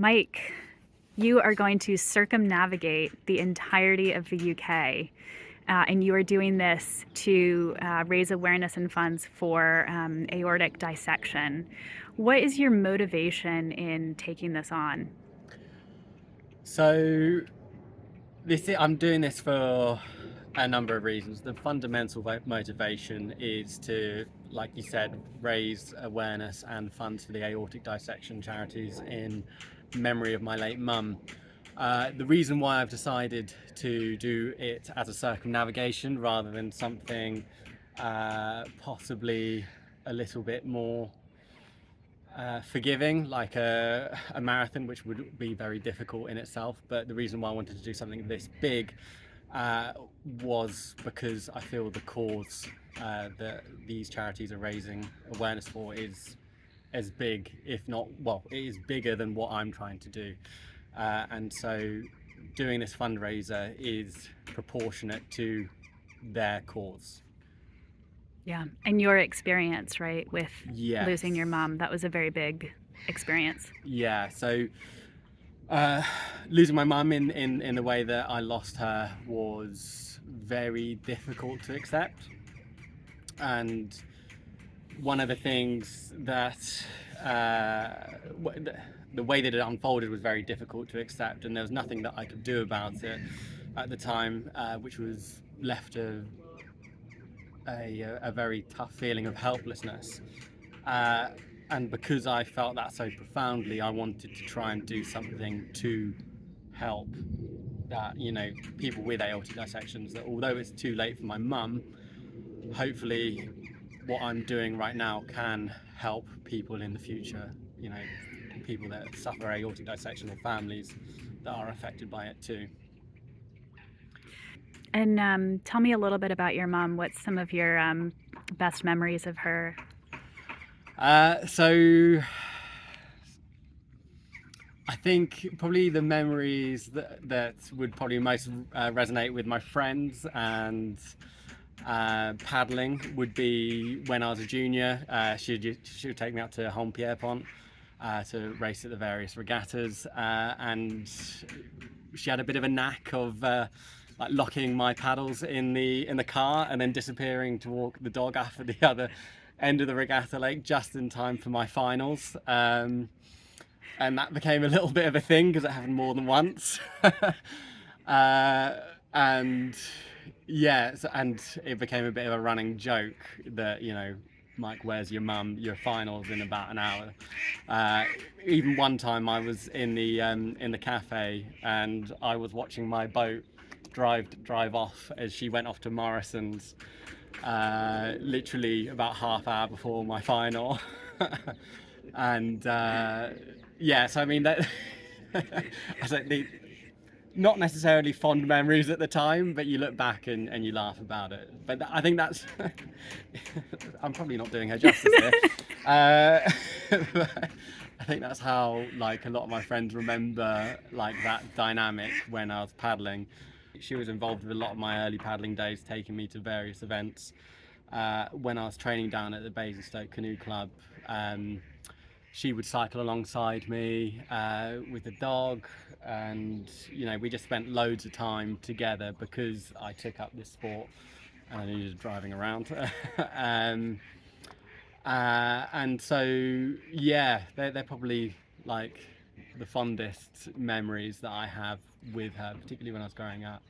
Mike, you are going to circumnavigate the entirety of the UK, and you are doing this to raise awareness and funds for aortic dissection. What is your motivation in taking this on? So I'm doing this for a number of reasons. The fundamental motivation is to, like you said, raise awareness and funds for the aortic dissection charities in memory of my late mum. The reason why I've decided to do it as a circumnavigation rather than something possibly a little bit more forgiving, like a marathon, which would be very difficult in itself. But the reason why I wanted to do something this big was because I feel the cause that these charities are raising awareness for is as big, if not, well, it is bigger than what I'm trying to do. And so doing this fundraiser is proportionate to their cause. Yeah, and your experience, right, with Yes. losing your mom, that was a very big experience. Yeah, so losing my mum in the way that I lost her was very difficult to accept. And one of the things that the way that it unfolded was very difficult to accept, and there was nothing that I could do about it at the time, which was left a very tough feeling of helplessness. And because I felt that so profoundly, I wanted to try and do something to help that, people with aortic dissections, that although it's too late for my mum, hopefully what I'm doing right now can help people in the future, people that suffer aortic dissection or families that are affected by it too. And tell me a little bit about your mom. What's some of your best memories of her? So I think probably the memories that would probably most resonate with my friends and paddling would be when I was a junior. She would take me out to Home Pierpont to race at the various regattas, and she had a bit of a knack of like locking my paddles in the car and then disappearing to walk the dog after the other end of the regatta lake just in time for my finals. And that became a little bit of a thing because it happened more than once. And yeah, and it became a bit of a running joke that, Mike, where's your mum? Your finals in about an hour. Even one time I was in the cafe and I was watching my boat drive off as she went off to Morrison's, literally about half hour before my final. And yeah, so I mean that I don't not necessarily fond memories at the time, but you look back and you laugh about it. But I think that's I'm probably not doing her justice here. I think that's how like a lot of my friends remember like that dynamic when I was paddling. She was involved with a lot of my early paddling days, taking me to various events. When I was training down at the Basingstoke Canoe Club, she would cycle alongside me with the dog, and we just spent loads of time together because I took up this sport and I needed driving around. And so yeah, they're probably like the fondest memories that I have with her, particularly when I was growing up.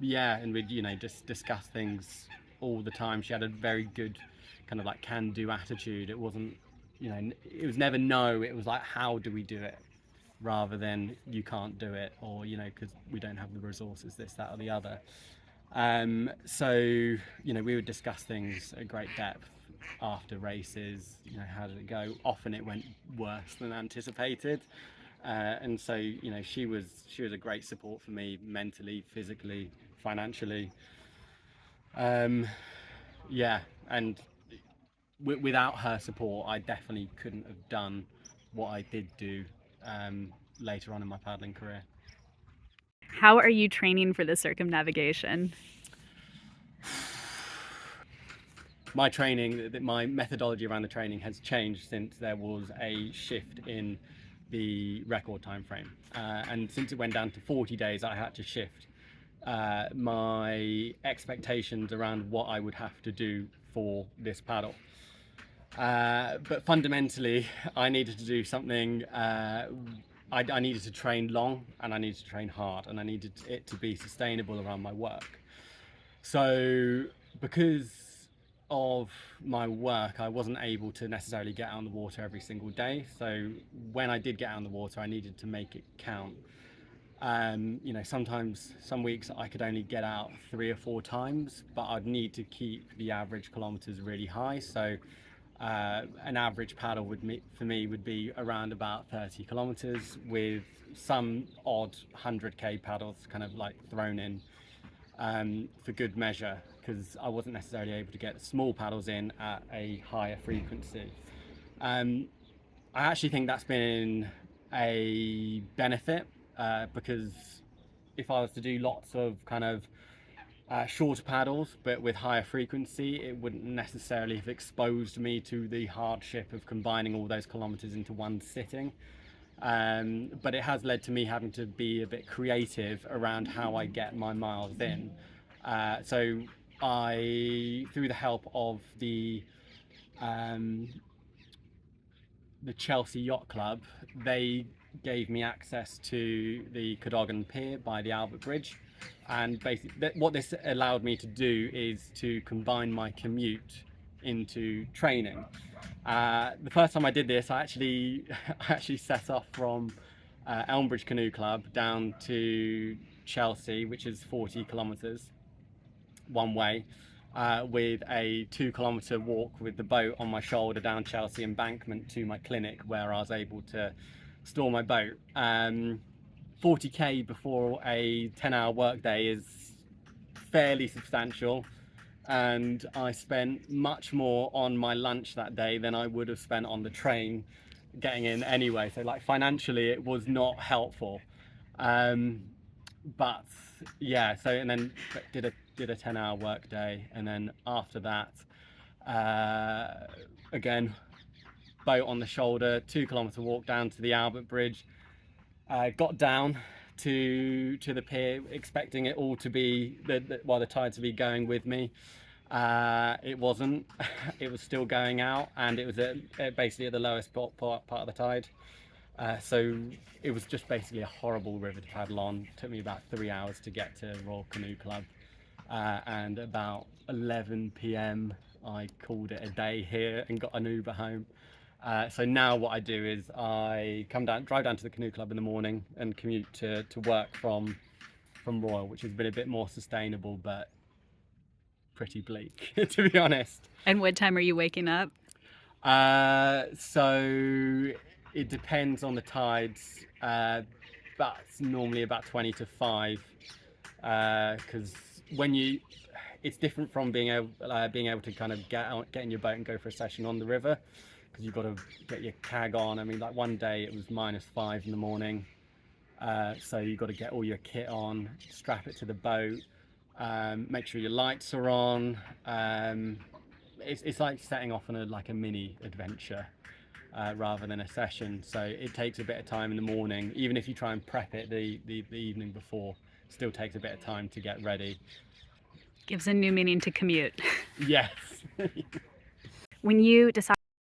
Yeah, and we'd just discuss things all the time. She had a very good kind of like can-do attitude. It wasn't, it was never no. It was like, how do we do it, rather than you can't do it, or because we don't have the resources, this, that, or the other. So we would discuss things at great depth after races. How did it go? Often it went worse than anticipated. And so she was a great support for me, mentally, physically, financially. Yeah, and without her support I definitely couldn't have done what I did do later on in my paddling career. How are you training for the circumnavigation? my training, my methodology around the training has changed since there was a shift in the record time frame, and since it went down to 40 days, I had to shift my expectations around what I would have to do for this paddle. But fundamentally, I needed to do something. I needed to train long, and I needed to train hard, and I needed it to be sustainable around my work. So because of my work, I wasn't able to necessarily get out on the water every single day. So when I did get out on the water, I needed to make it count. You know, sometimes some weeks I could only get out 3 or 4 times, but I'd need to keep the average kilometers really high. So an average paddle for me would be around about 30 kilometers, with some odd 100k paddles kind of like thrown in for good measure, because I wasn't necessarily able to get small paddles in at a higher frequency. I actually think that's been a benefit, because if I was to do lots of kind of shorter paddles but with higher frequency, it wouldn't necessarily have exposed me to the hardship of combining all those kilometers into one sitting. But it has led to me having to be a bit creative around how I get my miles in. So I, through the help of the Chelsea Yacht Club, they gave me access to the Cadogan Pier by the Albert Bridge, and basically what this allowed me to do is to combine my commute into training. The first time I did this, I actually set off from Elmbridge Canoe Club down to Chelsea, which is 40 kilometers one way, with a 2-kilometer walk with the boat on my shoulder down Chelsea embankment to my clinic, where I was able to store my boat. 40k before a 10-hour workday is fairly substantial, and I spent much more on my lunch that day than I would have spent on the train getting in anyway. So like financially it was not helpful, but yeah. So and then did a 10-hour work day, and then after that again, boat on the shoulder, 2-kilometer walk down to the Albert Bridge. Got down to the pier expecting it all to be the tide to be going with me. It wasn't. It was still going out, and it was basically at the lowest part of the tide. So it was just basically a horrible river to paddle on. It took me about 3 hours to get to Royal Canoe Club, and about 11 p.m. I called it a day here and got an Uber home. So now what I do is I drive down to the Canoe Club in the morning and commute to work from Royal, which has been a bit more sustainable, but pretty bleak, to be honest. And what time are you waking up? So it depends on the tides, but it's normally about 20 to 5, because it's different from being able to kind of get in your boat and go for a session on the river, because you've got to get your cag on. I mean, like one day it was -5 in the morning, so you've got to get all your kit on, strap it to the boat, make sure your lights are on. It's like setting off on a mini adventure, rather than a session. So it takes a bit of time in the morning. Even if you try and prep it the evening before, it still takes a bit of time to get ready. Gives a new meaning to commute. Yes. When you decide